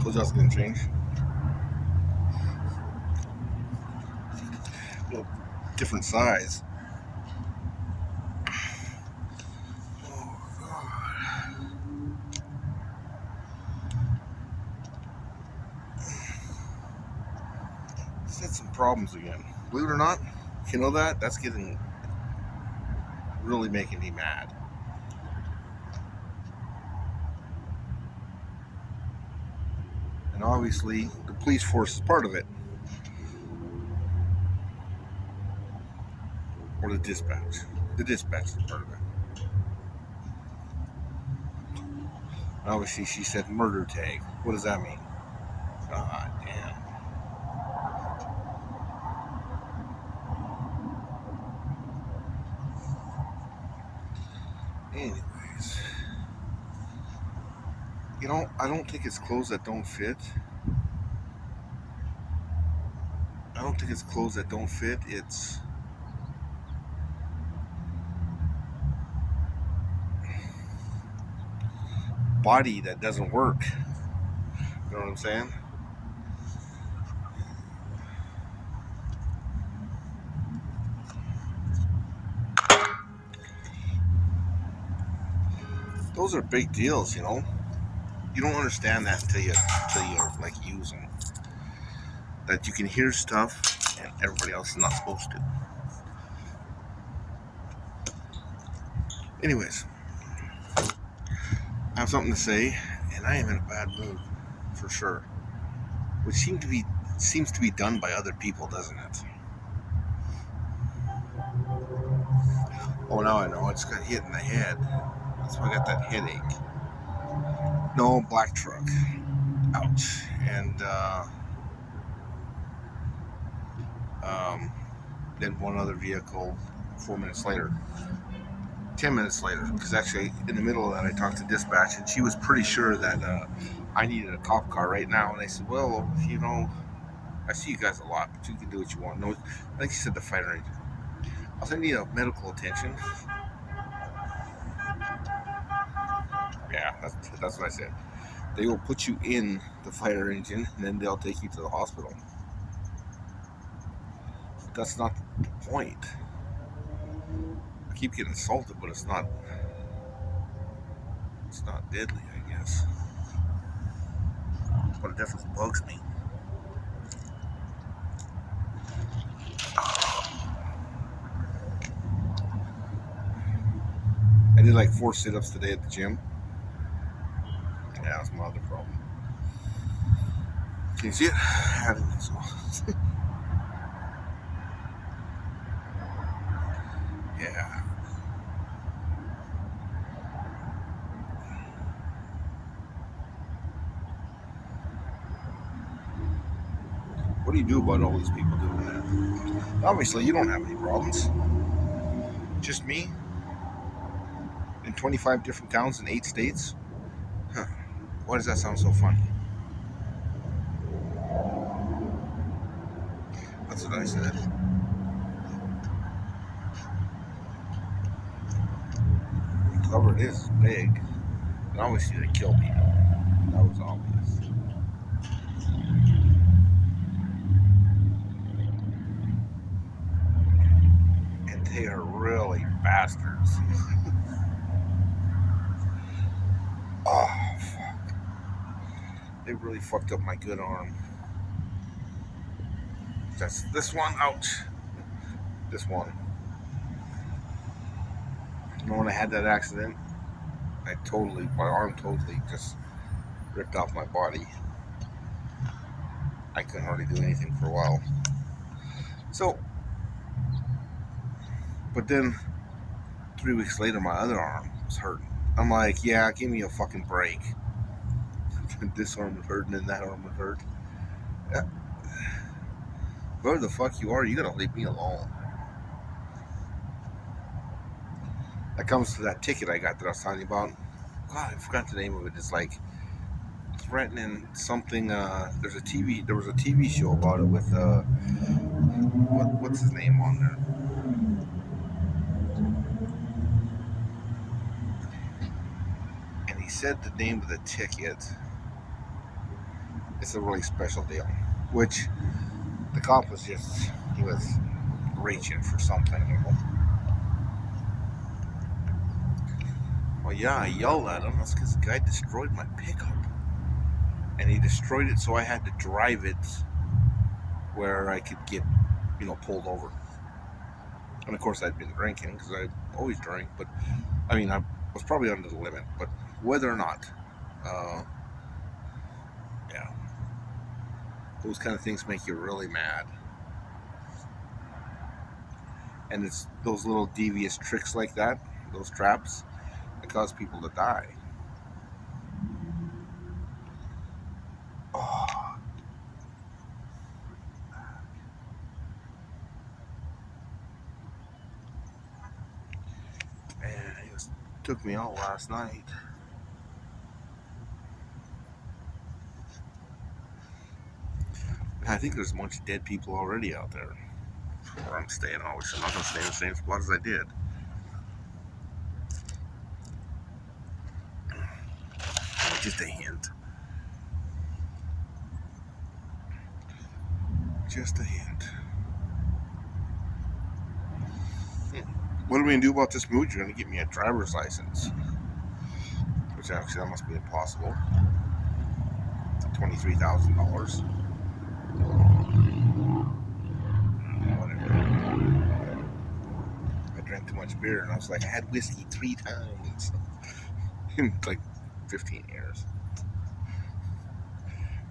Told you I was gonna change. Well, different size. Oh god. It's had some problems again. Believe it or not, you know that? That's getting really making me mad. And obviously the police force is part of it. Or the dispatch. The dispatch is part of it. And obviously she said murder tag. What does that mean? God damn. Anyways. I don't think it's clothes that don't fit. I don't think it's clothes that don't fit. It's body that doesn't work. You know what I'm saying? Those are big deals, you know. You don't understand that until you're like using. That you can hear stuff and everybody else is not supposed to. Anyways, I have something to say, and I am in a bad mood for sure. Which seems to be done by other people, doesn't it? Oh, now I know. I just got hit in the head. That's why I got that headache. No, black truck. Ouch. And um, then one other vehicle 4 minutes later. 10 minutes later, because actually in the middle of that I talked to dispatch and she was pretty sure that I needed a cop car right now, and I said, well, I see you guys a lot, but you can do what you want. No, I think she said the fire engine. I'll send you medical attention. Yeah, that's what I said. They will put you in the fire engine and then they'll take you to the hospital. But that's not the point. I keep getting assaulted, but it's not deadly, I guess. But it definitely bugs me. I did like 4 sit-ups today at the gym. Yeah, that's my other problem. Can you see it? I don't think so. Yeah. What do you do about all these people doing that? Obviously, you don't have any problems. Just me in 25 different towns in 8 states. Huh. Why does that sound so funny? That's what I said. Whoever it is big. And obviously they kill people. That was obvious. And they are really bastards. Oh, fuck. They really fucked up my good arm. That's this one. Ouch. This one. You know, when I had that accident, my arm totally just ripped off my body. I couldn't hardly do anything for a while. So, but then 3 weeks later, my other arm was hurting. I'm like, yeah, give me a fucking break. This arm was hurting and that arm was hurt. Yeah. Whoever the fuck you are, you gotta leave me alone. That comes to that ticket I got that I was telling you about. God, I forgot the name of it. It's like threatening something. There was a TV show about it with what's his name on there? And he said the name of the ticket. it's a really special deal. Which the cop was he was reaching for something, you know. Well, yeah, I yelled at him. That's because the guy destroyed my pickup. And he destroyed it, so I had to drive it where I could get, pulled over. And of course, I'd been drinking because I always drink, but I mean, I was probably under the limit. But whether or not, uh, yeah, those kind of things make you really mad. And it's those little devious tricks like that, those traps, that cause people to die. Oh, man, took me out last night. I think there's a bunch of dead people already out there where I'm staying. Obviously, I'm not going to stay in the same spot as I did. Just a hint. Just a hint. What are we going to do about this mood? You're going to get me a driver's license. Which actually, that must be impossible. $23,000. Whatever. I drank too much beer, and I was like, I had whiskey 3 times in like 15 years.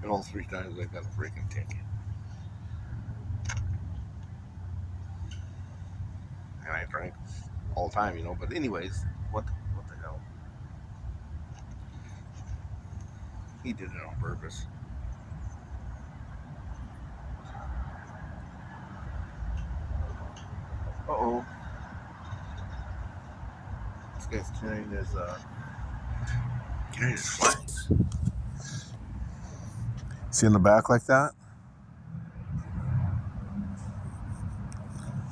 And all 3 times I got a freaking ticket. And I drank all the time, But anyways, what the hell? He did it on purpose. Uh-oh. This guy's carrying his flags. See in the back like that?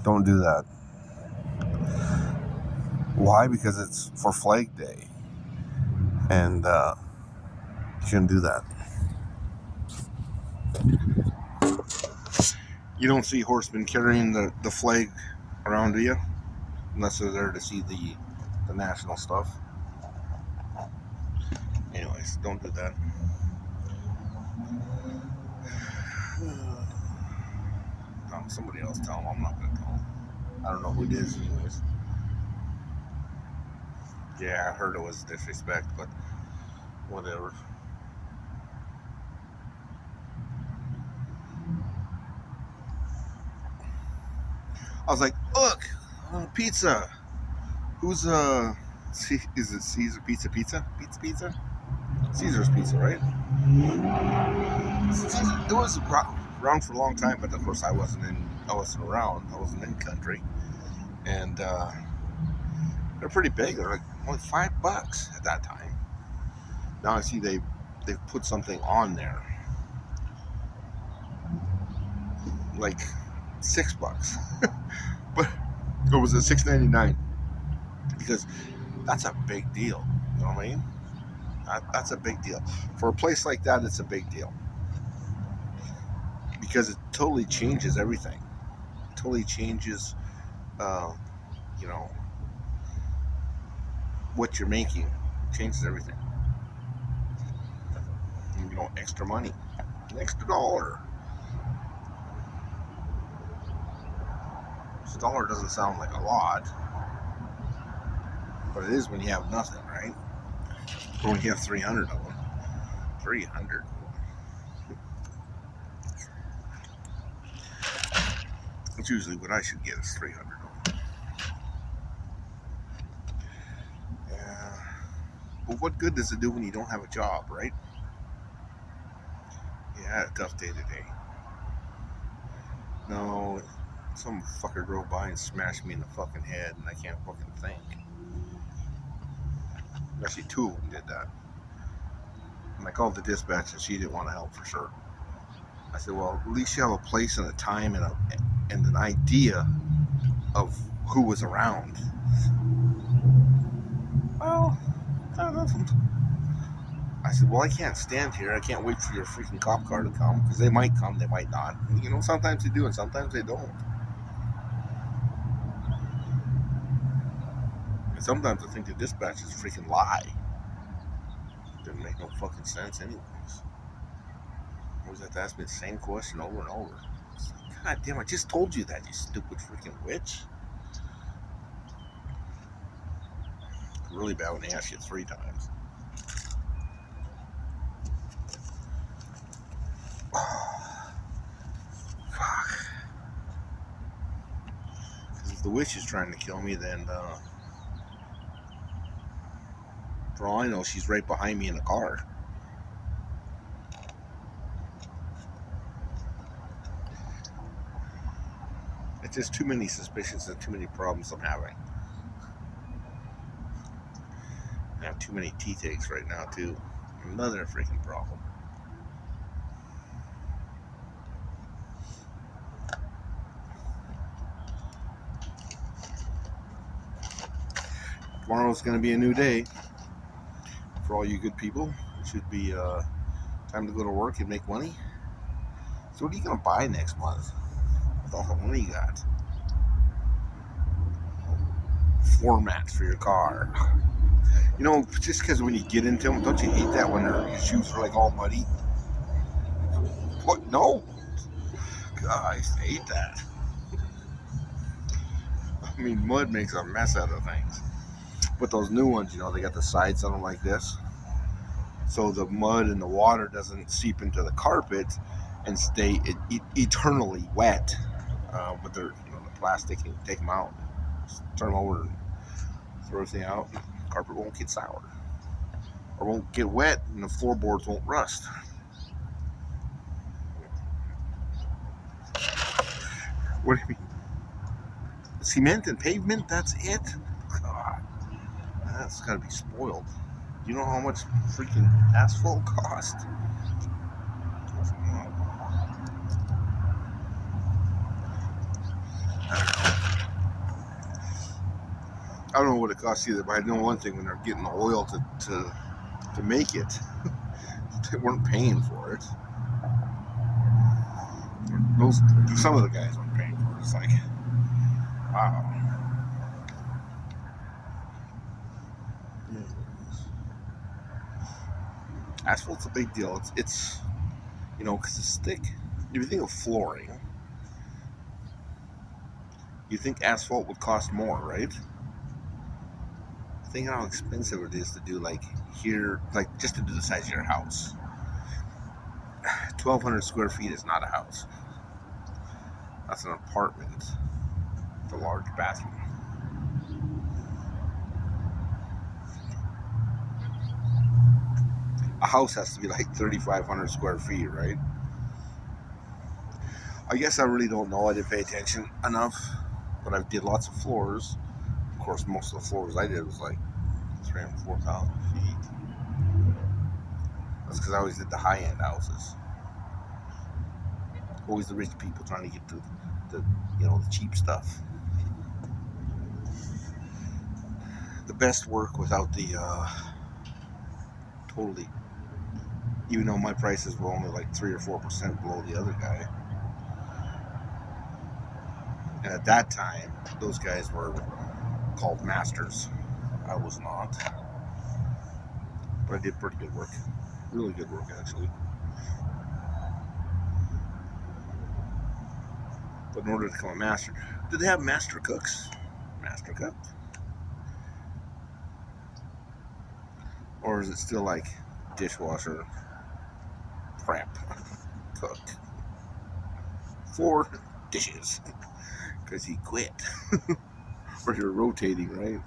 Don't do that. Why? Because it's for Flag Day. And you shouldn't do that. You don't see horsemen carrying the flag around, do you? Unless they're there to see the national stuff. Anyways, don't do that. No, somebody else tell him. I'm not going to tell him. I don't know who it is, anyways. Yeah, I heard it was disrespect, but whatever. I was like, look, pizza. Who's is it Caesar Pizza? Pizza? Caesar's Pizza, right? It was around for a long time, but of course I wasn't around. I wasn't in country, and they're pretty big. They're like only $5 at that time. Now I see they've put something on there, like $6, but it was at $6.99 because that's a big deal. You know what I mean? That's a big deal for a place like that. It's a big deal because it totally changes everything. It totally changes, you know, what you're making. It changes everything. Extra money, an extra dollar. A dollar doesn't sound like a lot, but it is when you have nothing, right? Or when you have 300 of them. 300. That's usually what I should get is 300 of them. Yeah. But what good does it do when you don't have a job, right? Yeah, I had a tough day today. No, some fucker drove by and smashed me in the fucking head, and I can't fucking think. Actually, 2 of them did that. And I called the dispatch, and she didn't want to help for sure. I said, well, at least you have a place and a time and an idea of who was around. Well, that doesn't. I said, well, I can't stand here. I can't wait for your freaking cop car to come, because they might come, they might not. You know, sometimes they do and sometimes they don't. And sometimes I think the dispatchers freaking lie. It doesn't make no fucking sense anyways. I always have to ask me the same question over and over. It's like, God damn, I just told you that, you stupid freaking witch. Really bad when they ask you 3 times. Fuck. Because if the witch is trying to kill me, then for all I know, she's right behind me in the car. It's just too many suspicions and too many problems I'm having. I have too many teeth aches right now, too. Another freaking problem. Tomorrow's going to be a new day for all you good people. It should be time to go to work and make money. So what are you going to buy next month with all the money you got? Floor mats for your car. You know, just because when you get into them, don't you hate that when your shoes are like all muddy? What? No. God, I used to hate that. I mean, mud makes a mess out of things. But those new ones, you know, they got the sides on them like this. So the mud and the water doesn't seep into the carpet and stay eternally wet. But they're, you know, the plastic, you can take them out, just turn them over and throw everything out. The carpet won't get sour or won't get wet, and the floorboards won't rust. What do you mean? Cement and pavement, that's it? God, that's gotta be spoiled. Do you know how much freaking asphalt costs? I don't know what it costs either, but I know one thing: when they're getting the oil to make it, they weren't paying for it. Some of the guys weren't paying for it. It's like, wow. Asphalt's a big deal. It's you know, because it's thick. If you think of flooring, you think asphalt would cost more, right? Think how expensive it is to do like here, like just to do the size of your house. 1,200 square feet is not a house. That's an apartment. It's a large bathroom. A house has to be like 3,500 square feet, right? I guess I really don't know. I didn't pay attention enough, but I did lots of floors. Of course, most of the floors I did was like 3,000 and 4,000 feet. That's because I always did the high-end houses. Always the rich people trying to get the you know, the cheap stuff. The best work without the totally. Even though my prices were only like 3 or 4% below the other guy, and at that time, those guys were called masters. I was not, but I did pretty good work. Really good work, actually. But in order to become a master, did they have master cooks? Master cook? Or is it still like dishwasher, prep, cook? 4 dishes. Because he quit. Or you're rotating, right?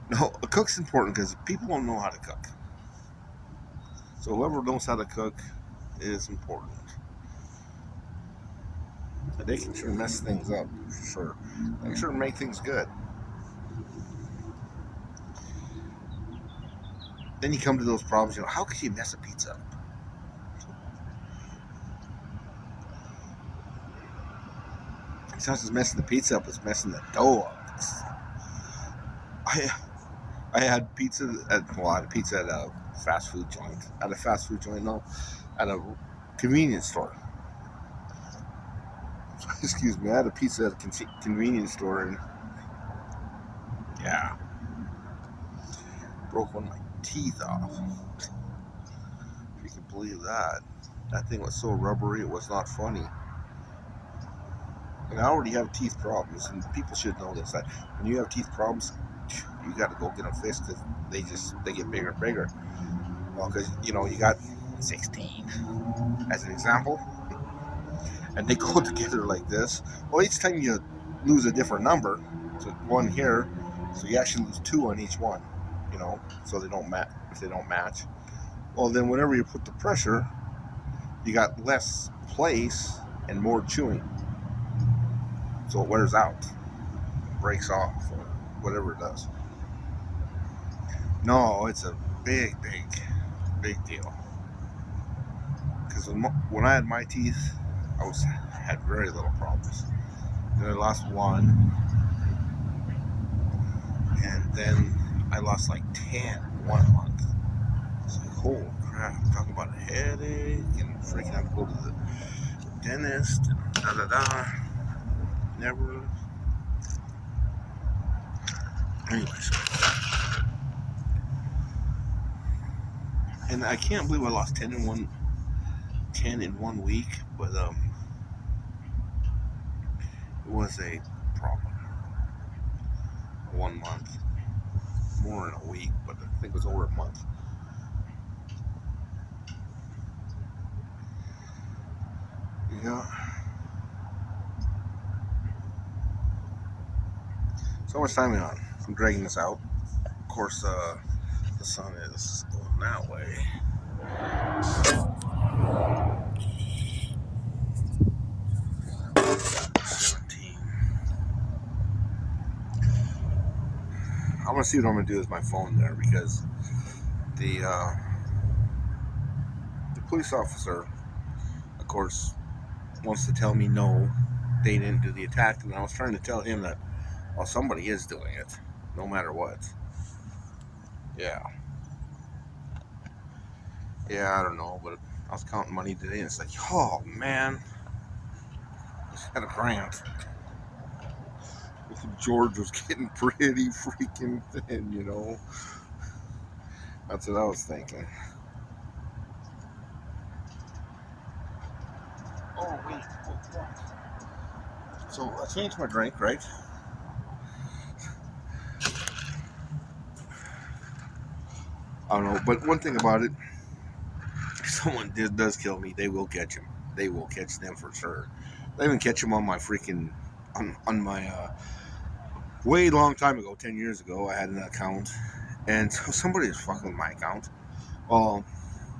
No, a cook's important because people don't know how to cook. So whoever knows how to cook is important. And they can sure mess things up, for sure. They can sure make things good. Then you come to those problems, you know, how could you mess a pizza up? It's not just messing the pizza up, it's messing the dough up. I I had pizza I had pizza at a fast food joint. At a fast food joint, no, at a convenience store. Excuse me. I had a pizza at a convenience store, and yeah, broke one of my teeth off. If you can believe that. That thing was so rubbery, it was not funny. And I already have teeth problems, and people should know this. That when you have teeth problems, you got to go get them fixed because they get bigger and bigger. Well, because you got 16 as an example, and they go together like this. Well, each time you lose a different number, so one here, so you actually lose two on each one. So they don't match. If they don't match, well, then whenever you put the pressure, you got less place and more chewing, so it wears out, breaks off, or whatever it does. No, it's a big, big, big deal. Because when I had my teeth, had very little problems. Then I lost one, and then I lost like 10 1 month. It's like, holy crap! I'm talking about a headache and freaking out to go to the dentist and da da da. Never. Anyways, and I can't believe I lost 10 in 1 week, but it was a problem. 1 month, more in a week, but I think it was over a month. Yeah. So much time on. I'm dragging this out. Of course, the sun is going that way. 17. I'm gonna see what I'm gonna do with my phone there because the uh, the police officer, of course, wants to tell me no, they didn't do the attack, and I was trying to tell him that well, somebody is doing it, no matter what. Yeah, yeah, I don't know, but I was counting money today, and it's like, oh man, I just had a grant. George was getting pretty freaking thin. That's what I was thinking. Oh wait, so I changed my drink, right? I don't know, but one thing about it, if someone does kill me, they will catch him. They will catch them for sure. They even catch him on my freaking on my way long time ago, 10 years ago. I had an account, and so somebody was fucking with my account. Well,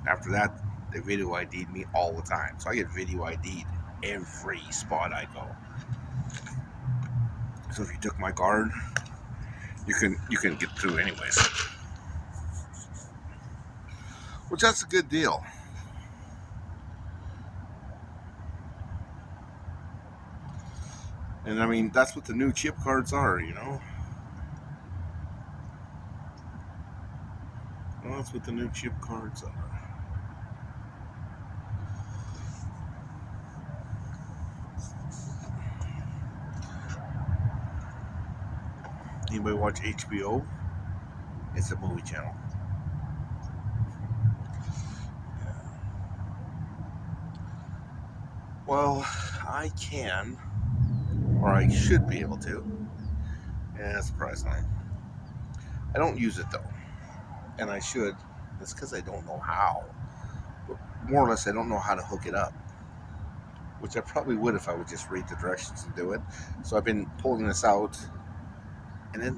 after that, they video ID'd me all the time, so I get video ID'd every spot I go. So if you took my card, you can get through anyways, which that's a good deal. And I mean that's what the new chip cards are. Well, that's what the new chip cards are. Anybody watch HBO? It's a movie channel. Well, I can, or I should be able to. Yeah, surprisingly. I don't use it though, and I should. It's because I don't know how. But more or less, I don't know how to hook it up, which I probably would if I would just read the directions and do it. So I've been pulling this out, and then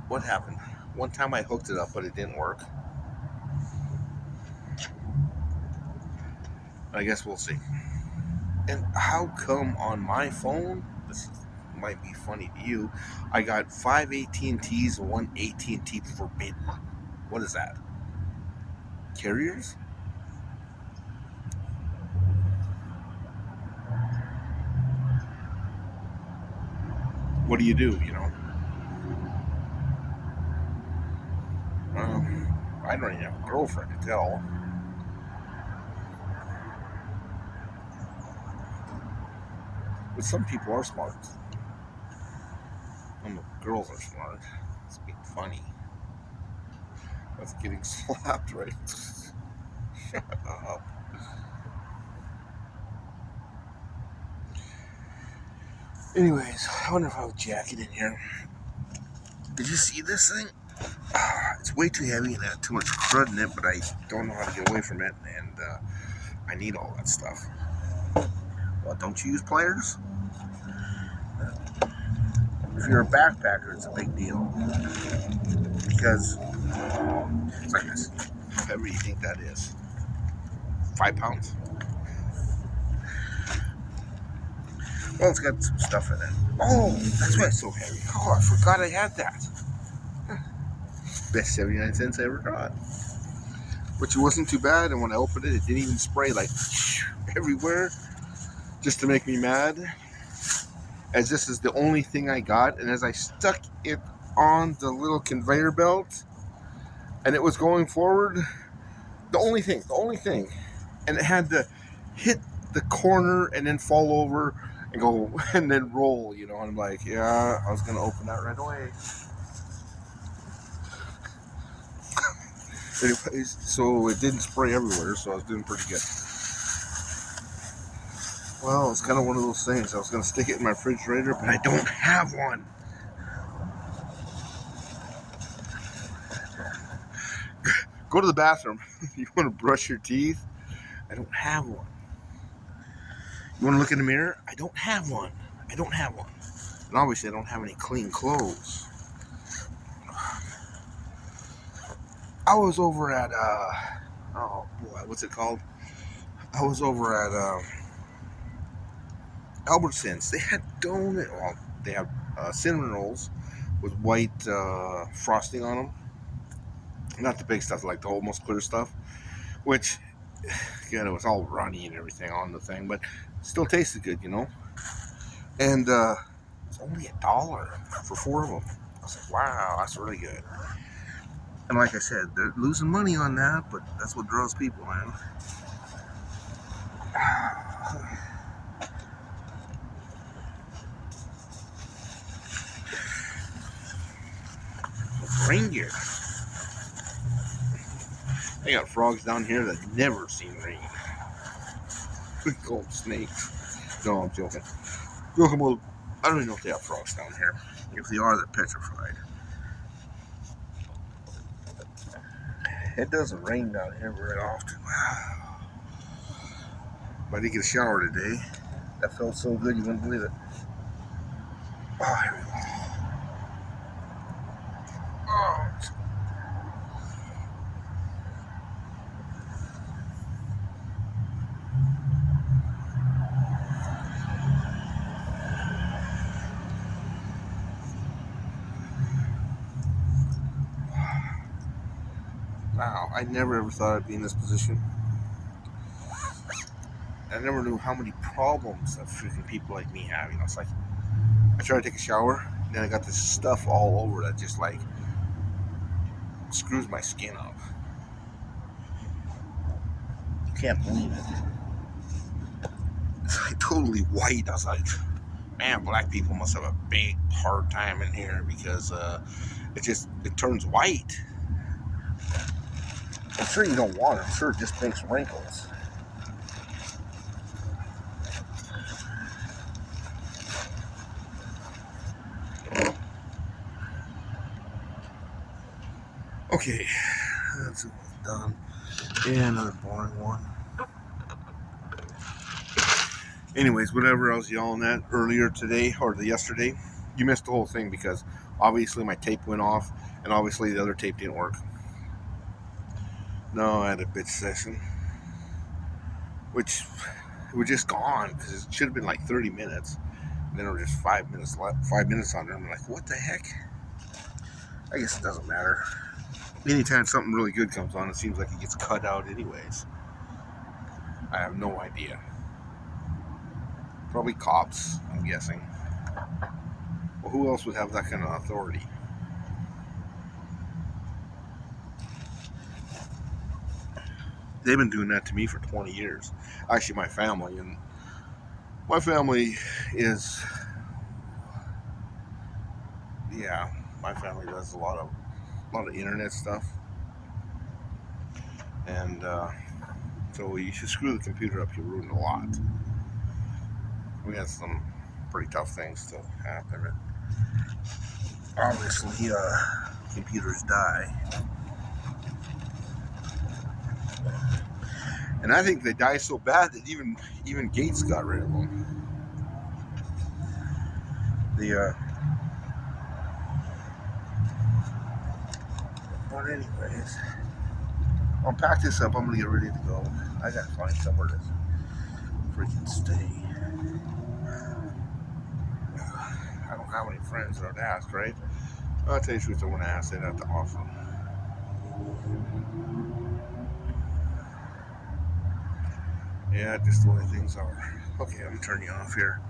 what happened? One time I hooked it up, but it didn't work. I guess we'll see. And how come on my phone? This might be funny to you. I got 5 AT&Ts and one AT&T forbidden. What is that? Carriers? What do? I don't even have a girlfriend to tell. But some people are smart. Some girls are smart. It's being funny. That's getting slapped, right? Shut up. Anyways, I wonder if I have a jacket in here. Did you see this thing? It's way too heavy and I have too much crud in it, but I don't know how to get away from it, and I need all that stuff. Well, don't you use pliers? If you're a backpacker, it's a big deal. Because it's like this. How heavy do you think that is? 5 pounds? Well, it's got some stuff in it. Oh, that's why it's so heavy. Oh, I forgot I had that. Best 79 cents I ever got. Which wasn't too bad, and when I opened it, it didn't even spray like everywhere just to make me mad. As this is the only thing I got, and as I stuck it on the little conveyor belt and it was going forward, the only thing, and it had to hit the corner and then fall over and go and then roll, and I'm like, yeah, I was gonna open that right away. Anyways, so it didn't spray everywhere, so I was doing pretty good. Well, it's kind of one of those things. I was gonna stick it in my refrigerator, but I don't have one. Go to the bathroom. You want to brush your teeth? I don't have one. You want to look in the mirror? I don't have one. And obviously I don't have any clean clothes. I was over at, oh boy, what's it called? I was over at Albertsons. They had they have cinnamon rolls with white frosting on them. Not the big stuff, like the almost clear stuff, which, again, it was all runny and everything on the thing, but still tasted good, And it's only $1 for 4 of them. I was like, wow, that's really good. And like I said, they're losing money on that, but that's what draws people, man. Reindeer. They got frogs down here that never seen rain. Cold snakes. No, I'm joking. Well, I don't even know if they have frogs down here. If they are, they're petrified. It doesn't rain down here very often. But I did get a shower today. That felt so good you wouldn't believe it. Oh, here we go. Oh. Wow, I never ever thought I'd be in this position. I never knew how many problems that freaking people like me have. It's like I try to take a shower, and then I got this stuff all over that just like screws my skin up. You can't believe it. It's like totally white. I was like, man, black people must have a big hard time in here because it turns white. I'm sure you don't want it. I'm sure it just makes wrinkles. Okay, that's done. Yeah, another boring one. Anyways, whatever I was yelling at earlier today or yesterday, you missed the whole thing because obviously my tape went off and obviously the other tape didn't work. No, I had a bitch session, which was just gone because it should have been like 30 minutes. And then there were just 5 minutes left, 5 minutes on there. I'm like, what the heck? I guess it doesn't matter. Anytime something really good comes on, it seems like it gets cut out anyways. I have no idea. Probably cops, I'm guessing. Well, who else would have that kind of authority? They've been doing that to me for 20 years. Actually, my family. And my family is, yeah, my family does a lot of internet stuff. And so you should screw the computer up, you ruin a lot. We had some pretty tough things to happen. Obviously, computers die. And I think they die so bad that even Gates got rid of them. But anyways, I'll pack this up. I'm gonna get ready to go. I gotta find somewhere to freaking stay. I don't have any friends that I'd ask, right? I'll tell you the truth, I want to ask. They'd have to offer. Yeah, just the way things are. Okay, I'm turning you off here.